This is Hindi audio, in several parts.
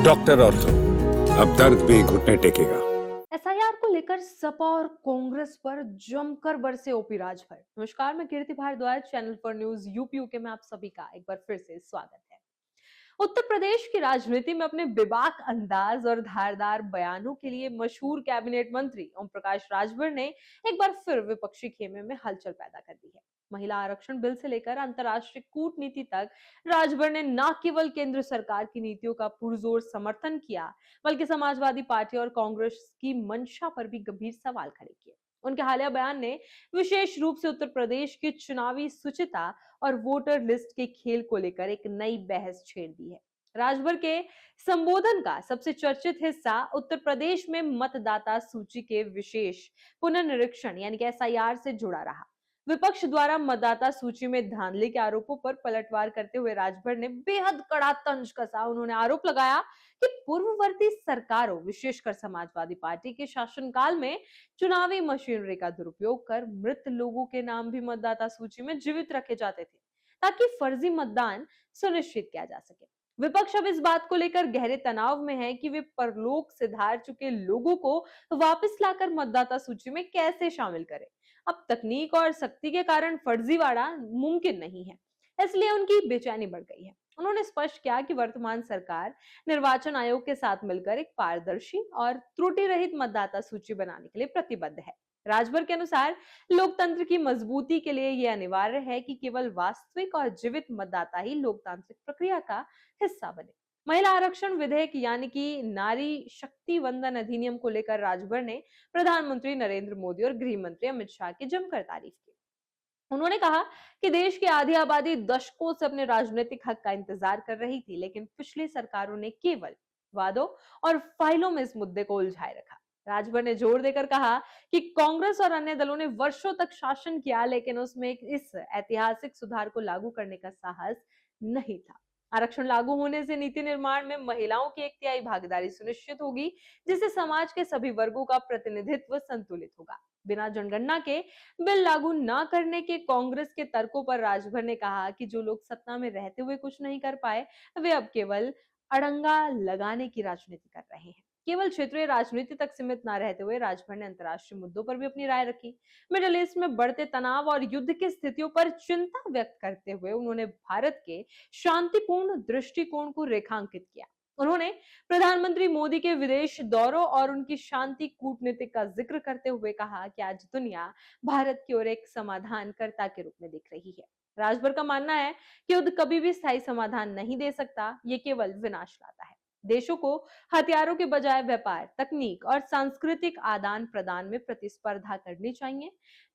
डॉक्टर ऑर्थो, अब दर्द भी घुटने टेकेगा। एसआईआर को लेकर सपा और कांग्रेस पर जमकर बरसे ओपी राजभर। नमस्कार, मैं Kirti Bhardwaj, channel for news UP में आप सभी का एक बार फिर से स्वागत है। उत्तर प्रदेश की राजनीति में अपने बेबाक अंदाज और धारदार बयानों के लिए मशहूर कैबिनेट मंत्री ओम प्रकाश राजभर ने एक बार फिर विपक्षी खेमे में हलचल पैदा कर दी है। महिला आरक्षण बिल से लेकर अंतर्राष्ट्रीय कूटनीति तक राजभर ने न केवल केंद्र सरकार की नीतियों का पुरजोर समर्थन किया, बल्कि समाजवादी पार्टी और कांग्रेस की मंशा पर भी गंभीर सवाल खड़े किए। उनके हालिया बयान ने विशेष रूप से उत्तर प्रदेश की चुनावी शुचिता और वोटर लिस्ट के खेल को लेकर एक नई बहस छेड़ दी है। राजभर के संबोधन का सबसे चर्चित हिस्सा उत्तर प्रदेश में मतदाता सूची के विशेष पुनर्निरीक्षण यानी कि एसआईआर से जुड़ा रहा। विपक्ष द्वारा मतदाता सूची में धांधली के आरोपों पर पलटवार करते हुए राजभर ने बेहद कड़ा तंज कसा। उन्होंने आरोप लगाया कि पूर्ववर्ती सरकारों, विशेषकर समाजवादी पार्टी के शासनकाल में चुनावी मशीनरी का दुरुपयोग कर मृत लोगों के नाम भी मतदाता सूची में जीवित रखे जाते थे, ताकि फर्जी मतदान सुनिश्चित किया जा सके। विपक्ष अब इस बात को लेकर गहरे तनाव में है कि वे परलोक सिधार चुके लोगों को वापस लाकर मतदाता सूची में कैसे शामिल करें। अब तकनीक और सख्ती के कारण फर्जीवाड़ा मुमकिन नहीं है, इसलिए उनकी बेचैनी बढ़ गई है। उन्होंने स्पष्ट किया कि वर्तमान सरकार निर्वाचन आयोग के साथ मिलकर एक पारदर्शी और त्रुटि रहित मतदाता सूची बनाने के लिए प्रतिबद्ध है। राजभर के अनुसार लोकतंत्र की मजबूती के लिए यह अनिवार्य है कि केवल वास्तविक और जीवित मतदाता ही लोकतांत्रिक प्रक्रिया का हिस्सा बने। महिला आरक्षण विधेयक यानी कि नारी शक्ति वंदन अधिनियम को लेकर राजभर ने प्रधानमंत्री नरेंद्र मोदी और गृह मंत्री अमित शाह की जमकर तारीफ की। उन्होंने कहा कि देश की आधी आबादी दशकों से अपने राजनीतिक हक का इंतजार कर रही थी, लेकिन पिछली सरकारों ने केवल वादों और फाइलों में इस मुद्दे को उलझाए रखा। राजभर ने जोर देकर कहा कि कांग्रेस और अन्य दलों ने वर्षों तक शासन किया, लेकिन उसमें इस ऐतिहासिक सुधार को लागू करने का साहस नहीं था। आरक्षण लागू होने से नीति निर्माण में महिलाओं की 1/3 भागीदारी सुनिश्चित होगी, जिससे समाज के सभी वर्गों का प्रतिनिधित्व संतुलित होगा। बिना जनगणना के बिल लागू न करने के कांग्रेस के तर्कों पर राजभर ने कहा कि जो लोग सत्ता में रहते हुए कुछ नहीं कर पाए, वे अब केवल अड़ंगा लगाने की राजनीति कर रहे हैं। केवल क्षेत्रीय राजनीति तक सीमित न रहते हुए राजभर ने अंतर्राष्ट्रीय मुद्दों पर भी अपनी राय रखी। मिडिल ईस्ट में बढ़ते तनाव और युद्ध की स्थितियों पर चिंता व्यक्त करते हुए उन्होंने भारत के शांतिपूर्ण दृष्टिकोण को रेखांकित किया। उन्होंने प्रधानमंत्री मोदी के विदेश दौरों और उनकी शांति कूटनीति का जिक्र करते हुए कहा कि आज दुनिया भारत की ओर एक समाधानकर्ता के रूप में दिख रही है। राजभर का मानना है कि युद्ध कभी भी स्थायी समाधान नहीं दे सकता, ये केवल विनाश लाता है। देशों को हथियारों के बजाय व्यापार, तकनीक और सांस्कृतिक आदान प्रदान में प्रतिस्पर्धा करनी चाहिए।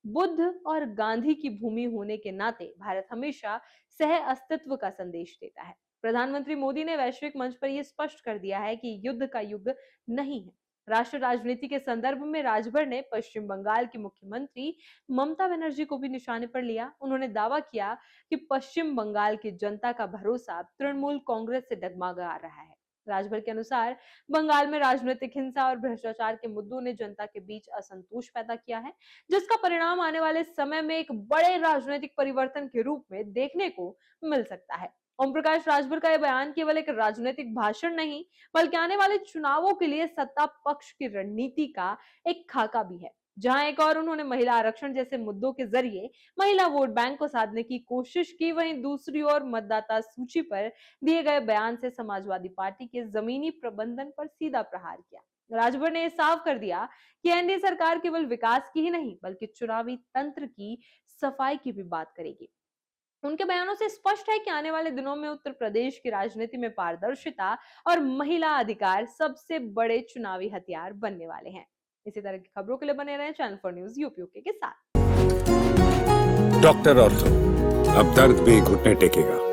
बुद्ध और गांधी की भूमि होने के नाते भारत हमेशा सह अस्तित्व का संदेश देता है। प्रधानमंत्री मोदी ने वैश्विक मंच पर यह स्पष्ट कर दिया है कि युद्ध का युग नहीं है। राष्ट्र राजनीति के संदर्भ में राजभर ने पश्चिम बंगाल की मुख्यमंत्री ममता बनर्जी को भी निशाने पर लिया। उन्होंने दावा किया कि पश्चिम बंगाल की जनता का भरोसा तृणमूल कांग्रेस से डगमगा रहा है। राजभर के अनुसार बंगाल में राजनीतिक हिंसा और भ्रष्टाचार के मुद्दों ने जनता के बीच असंतोष पैदा किया है, जिसका परिणाम आने वाले समय में एक बड़े राजनीतिक परिवर्तन के रूप में देखने को मिल सकता है। ओम प्रकाश राजभर का यह बयान केवल एक राजनीतिक भाषण नहीं, बल्कि आने वाले चुनावों के लिए सत्ता पक्ष की रणनीति का एक खाका भी है। जहां एक और उन्होंने महिला आरक्षण जैसे मुद्दों के जरिए महिला वोट बैंक को साधने की कोशिश की, वहीं दूसरी ओर मतदाता सूची पर दिए गए बयान से समाजवादी पार्टी के जमीनी प्रबंधन पर सीधा प्रहार किया। राजभर ने साफ कर दिया कि एनडीए सरकार केवल विकास की ही नहीं, बल्कि चुनावी तंत्र की सफाई की भी बात करेगी। उनके बयानों से स्पष्ट है कि आने वाले दिनों में उत्तर प्रदेश की राजनीति में पारदर्शिता और महिला अधिकार सबसे बड़े चुनावी हथियार बनने वाले हैं। इसी तरह की खबरों के लिए बने रहें चैनल फॉर न्यूज यूपी के साथ। डॉक्टर ऑर्थो, अब दर्द भी घुटने टेकेगा।